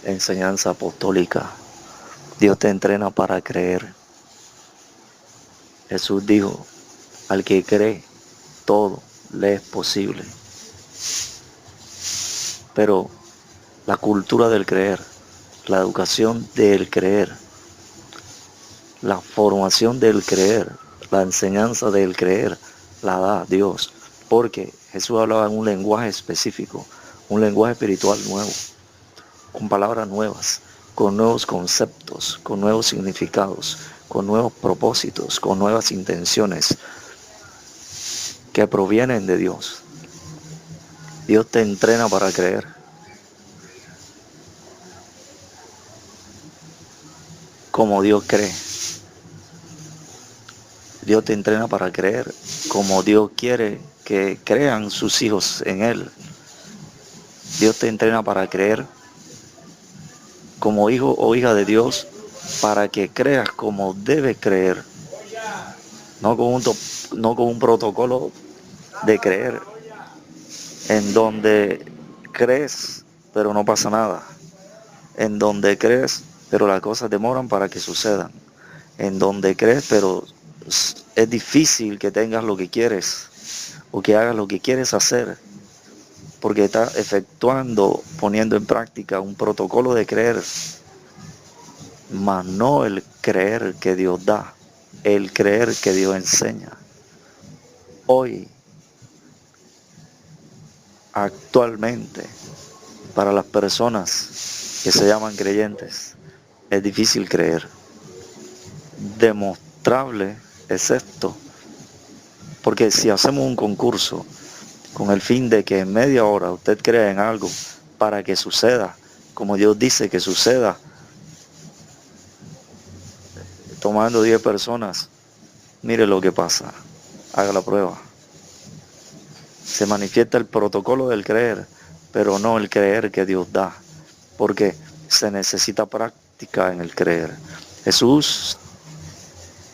enseñanza apostólica. Dios te entrena para creer. Jesús dijo, al que cree, todo le es posible. Pero la cultura del creer, la educación del creer, la formación del creer, la enseñanza del creer, la da Dios. Porque Jesús hablaba en un lenguaje específico, un lenguaje espiritual nuevo, con palabras nuevas, con nuevos conceptos, con nuevos significados, con nuevos propósitos, con nuevas intenciones que provienen de Dios. Dios te entrena para creer. Como Dios cree. Dios te entrena para creer como Dios quiere que crean sus hijos en Él. Dios te entrena para creer como hijo o hija de Dios para que creas como debes creer. No con un protocolo de creer en donde crees pero no pasa nada. En donde crees pero las cosas demoran para que sucedan. En donde crees pero es difícil que tengas lo que quieres o que hagas lo que quieres hacer, porque estás efectuando, poniendo en práctica un protocolo de creer, mas no el creer que Dios da, el creer que Dios enseña. Hoy, actualmente, para las personas que se llaman creyentes, es difícil creer. Demostrable es esto, porque si hacemos un concurso con el fin de que en media hora usted crea en algo para que suceda, como Dios dice que suceda, tomando 10 personas, mire lo que pasa, haga la prueba. Se manifiesta el protocolo del creer, pero no el creer que Dios da, porque se necesita práctica en el creer. Jesús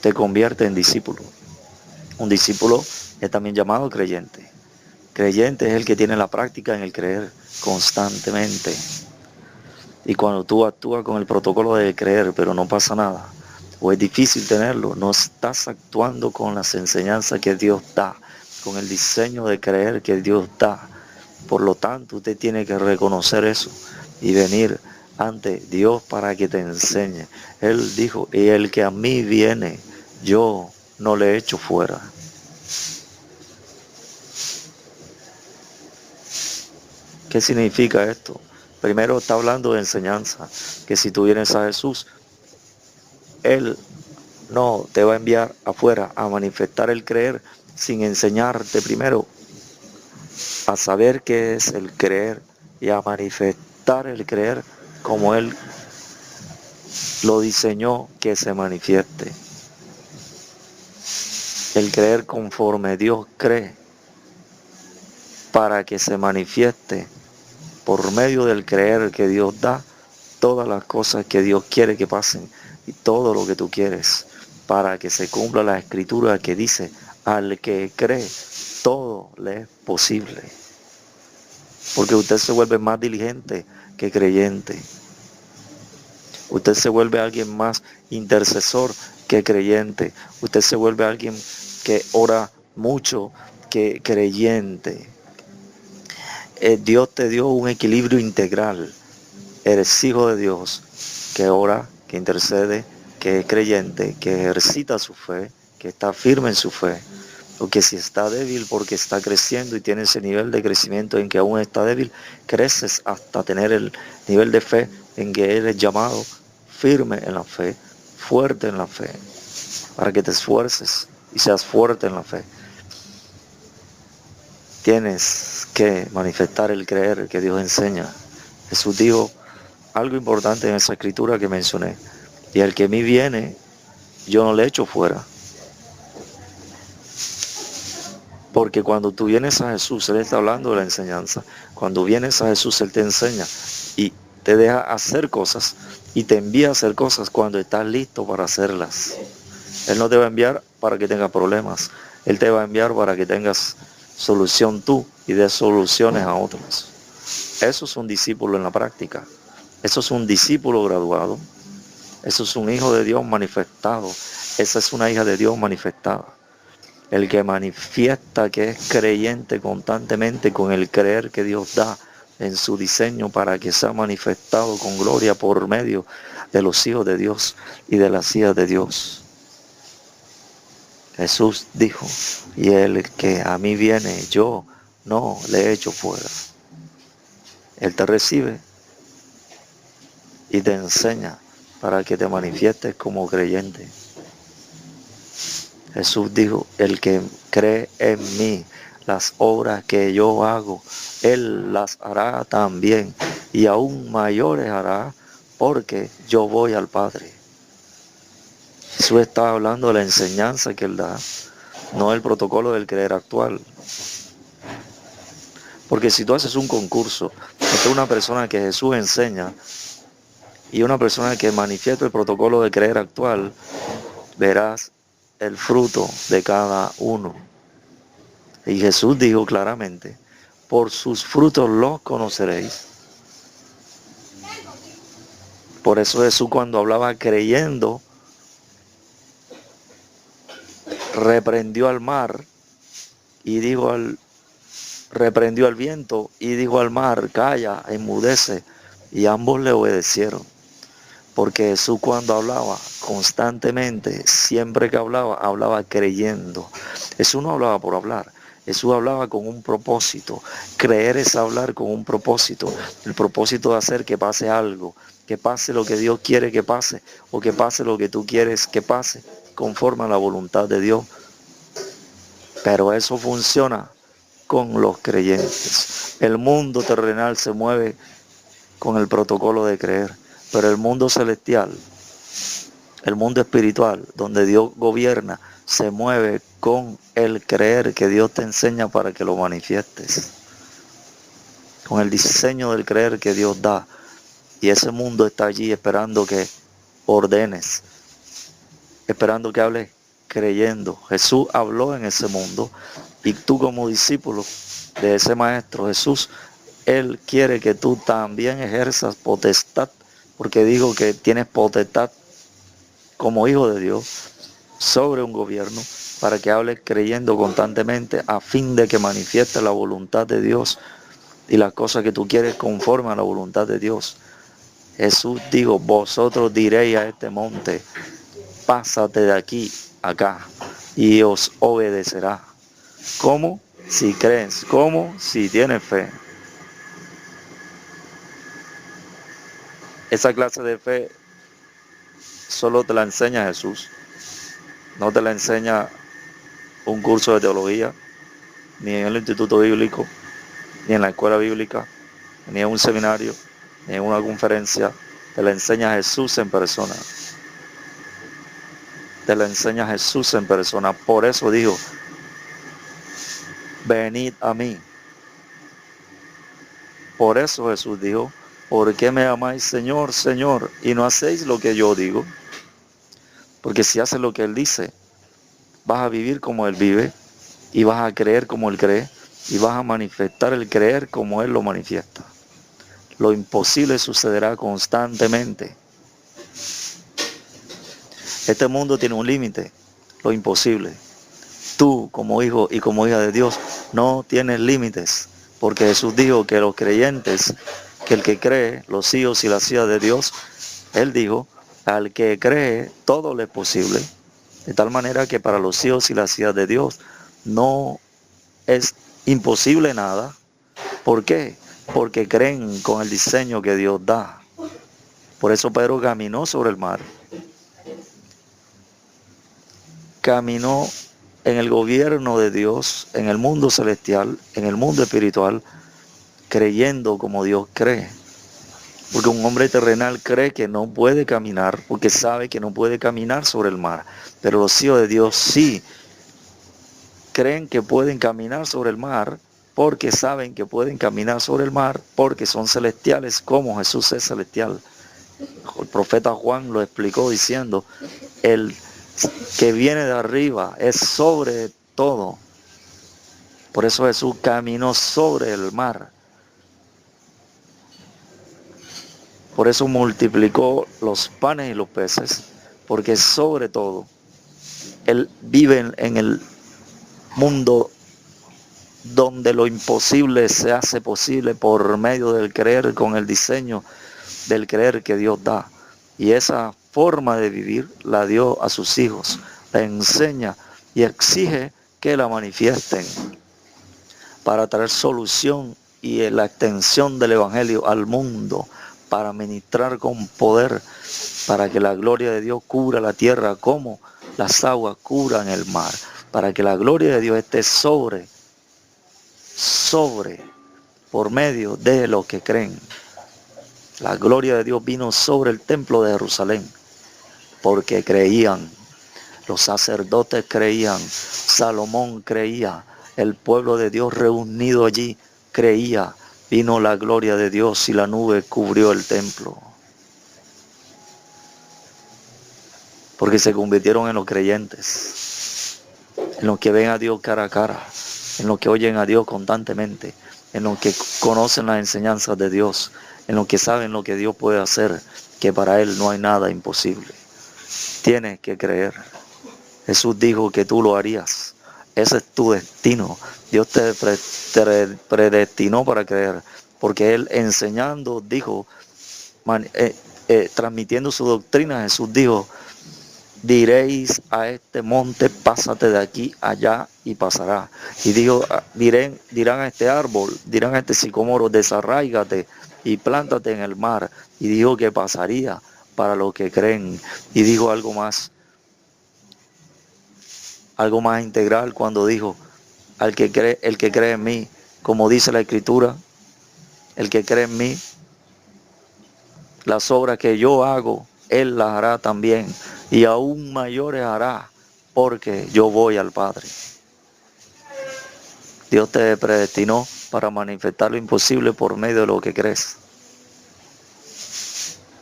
te convierte en discípulo. Un discípulo es también llamado creyente. Creyente es el que tiene la práctica en el creer constantemente. Y cuando tú actúas con el protocolo de creer, pero no pasa nada, o es difícil tenerlo, no estás actuando con las enseñanzas que Dios da, con el diseño de creer que Dios da. Por lo tanto, usted tiene que reconocer eso y venir ante Dios para que te enseñe. Él dijo, y el que a mí viene, yo no le echo fuera. ¿Qué significa esto? Primero está hablando de enseñanza, que si tú vienes a Jesús, Él no te va a enviar afuera a manifestar el creer sin enseñarte primero a saber qué es el creer y a manifestar el creer como Él lo diseñó que se manifieste. El creer conforme Dios cree para que se manifieste por medio del creer que Dios da todas las cosas que Dios quiere que pasen y todo lo que tú quieres para que se cumpla la escritura que dice al que cree todo le es posible, porque usted se vuelve más diligente que creyente, usted se vuelve alguien más intercesor que creyente, usted se vuelve alguien que ora mucho que creyente. Dios te dio un equilibrio integral. Eres hijo de Dios que ora, que intercede, que es creyente, que ejercita su fe, que está firme en su fe, o que si está débil porque está creciendo y tiene ese nivel de crecimiento en que aún está débil, creces hasta tener el nivel de fe en que eres llamado firme en la fe, fuerte en la fe, para que te esfuerces y seas fuerte en la fe. Tienes que manifestar el creer que Dios enseña. Jesús dijo algo importante en esa escritura que mencioné. Y el que a mí viene, yo no le echo fuera. Porque cuando tú vienes a Jesús, Él está hablando de la enseñanza. Cuando vienes a Jesús, Él te enseña y te deja hacer cosas y te envía a hacer cosas cuando estás listo para hacerlas. Él no te va a enviar para que tengas problemas. Él te va a enviar para que tengas solución tú y des soluciones a otros. Eso es un discípulo en la práctica. Eso es un discípulo graduado. Eso es un hijo de Dios manifestado. Esa es una hija de Dios manifestada. El que manifiesta que es creyente constantemente con el creer que Dios da en su diseño para que sea manifestado con gloria por medio de los hijos de Dios y de las hijas de Dios. Jesús dijo, y el que a mí viene, yo no le echo fuera. Él te recibe y te enseña para que te manifiestes como creyente. Jesús dijo, el que cree en mí, las obras que yo hago, Él las hará también, y aún mayores hará, porque yo voy al Padre. Jesús está hablando de la enseñanza que Él da, no el protocolo del creer actual. Porque si tú haces un concurso entre una persona que Jesús enseña y una persona que manifiesta el protocolo de creer actual, verás el fruto de cada uno. Y Jesús dijo claramente, por sus frutos los conoceréis. Por eso Jesús cuando hablaba creyendo, reprendió al mar y reprendió al viento y dijo al mar, calla, enmudece, y ambos le obedecieron. Porque Jesús cuando hablaba constantemente, siempre que hablaba creyendo. Jesús no hablaba por hablar. Jesús hablaba con un propósito. Creer es hablar con un propósito. El propósito de hacer que pase algo. Que pase lo que Dios quiere que pase. O que pase lo que tú quieres que pase. Conforme a la voluntad de Dios. Pero eso funciona con los creyentes. El mundo terrenal se mueve con el protocolo de creer. Pero el mundo celestial, el mundo espiritual, donde Dios gobierna, se mueve con el creer que Dios te enseña para que lo manifiestes. Con el diseño del creer que Dios da. Y ese mundo está allí esperando que ordenes, esperando que hables creyendo. Jesús habló en ese mundo y tú como discípulo de ese maestro Jesús, Él quiere que tú también ejerzas potestad, porque digo que tienes potestad como hijo de Dios sobre un gobierno para que hables creyendo constantemente a fin de que manifieste la voluntad de Dios y las cosas que tú quieres conforme a la voluntad de Dios. Jesús dijo, vosotros diréis a este monte, pásate de aquí a acá y os obedecerá. ¿Cómo? Si crees. ¿Cómo? Si tienes fe. Esa clase de fe solo te la enseña Jesús. No te la enseña un curso de teología, ni en el instituto bíblico, ni en la escuela bíblica, ni en un seminario, ni en una conferencia. Te la enseña Jesús en persona. Te la enseña Jesús en persona. Por eso dijo, venid a mí. Por eso Jesús dijo, ¿por qué me amáis, Señor, Señor, y no hacéis lo que yo digo? Porque si haces lo que Él dice, vas a vivir como Él vive, y vas a creer como Él cree, y vas a manifestar el creer como Él lo manifiesta. Lo imposible sucederá constantemente. Este mundo tiene un límite, lo imposible. Tú, como hijo y como hija de Dios, no tienes límites, porque Jesús dijo que los creyentes, que el que cree, los hijos y las hijas de Dios, Él dijo, al que cree, todo le es posible. De tal manera que para los hijos y las hijas de Dios no es imposible nada. ¿Por qué? Porque creen con el diseño que Dios da. Por eso Pedro caminó sobre el mar. Caminó en el gobierno de Dios, en el mundo celestial, en el mundo espiritual, creyendo como Dios cree. Porque un hombre terrenal cree que no puede caminar, porque sabe que no puede caminar sobre el mar. Pero los hijos de Dios sí creen que pueden caminar sobre el mar, porque saben que pueden caminar sobre el mar, porque son celestiales como Jesús es celestial. El profeta Juan lo explicó diciendo, el que viene de arriba es sobre todo. Por eso Jesús caminó sobre el mar. Por eso multiplicó los panes y los peces, porque sobre todo Él vive en el mundo donde lo imposible se hace posible por medio del creer, con el diseño del creer que Dios da. Y esa forma de vivir la dio a sus hijos, la enseña y exige que la manifiesten para traer solución y la extensión del Evangelio al mundo, para ministrar con poder, para que la gloria de Dios cubra la tierra como las aguas cubran el mar, para que la gloria de Dios esté sobre, por medio de los que creen. La gloria de Dios vino sobre el templo de Jerusalén, porque creían. Los sacerdotes creían, Salomón creía, el pueblo de Dios reunido allí creía. Vino la gloria de Dios y la nube cubrió el templo. Porque se convirtieron en los creyentes, en los que ven a Dios cara a cara, en los que oyen a Dios constantemente, en los que conocen las enseñanzas de Dios, en los que saben lo que Dios puede hacer, que para Él no hay nada imposible. Tienes que creer. Jesús dijo que tú lo harías. Ese es tu destino. Dios te predestinó para creer. Porque Él enseñando dijo, transmitiendo su doctrina, Jesús dijo, diréis a este monte, pásate de aquí allá y pasará. Y dijo, dirán a este árbol, dirán a este sicómoro, desarráigate y plántate en el mar. Y dijo que pasaría para los que creen. Y dijo algo más integral cuando dijo, el que cree en mí, como dice la Escritura, el que cree en mí, las obras que yo hago, Él las hará también, y aún mayores hará, porque yo voy al Padre. Dios te predestinó para manifestar lo imposible por medio de lo que crees.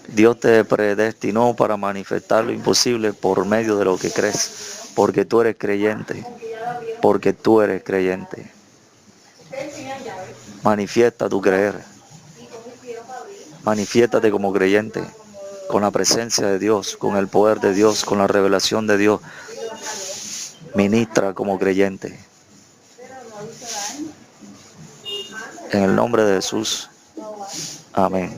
Dios te predestinó para manifestar lo imposible por medio de lo que crees, porque tú eres creyente, porque tú eres creyente. Manifiesta tu creer. Manifiéstate como creyente, con la presencia de Dios, con el poder de Dios, con la revelación de Dios. Ministra como creyente. En el nombre de Jesús. Amén.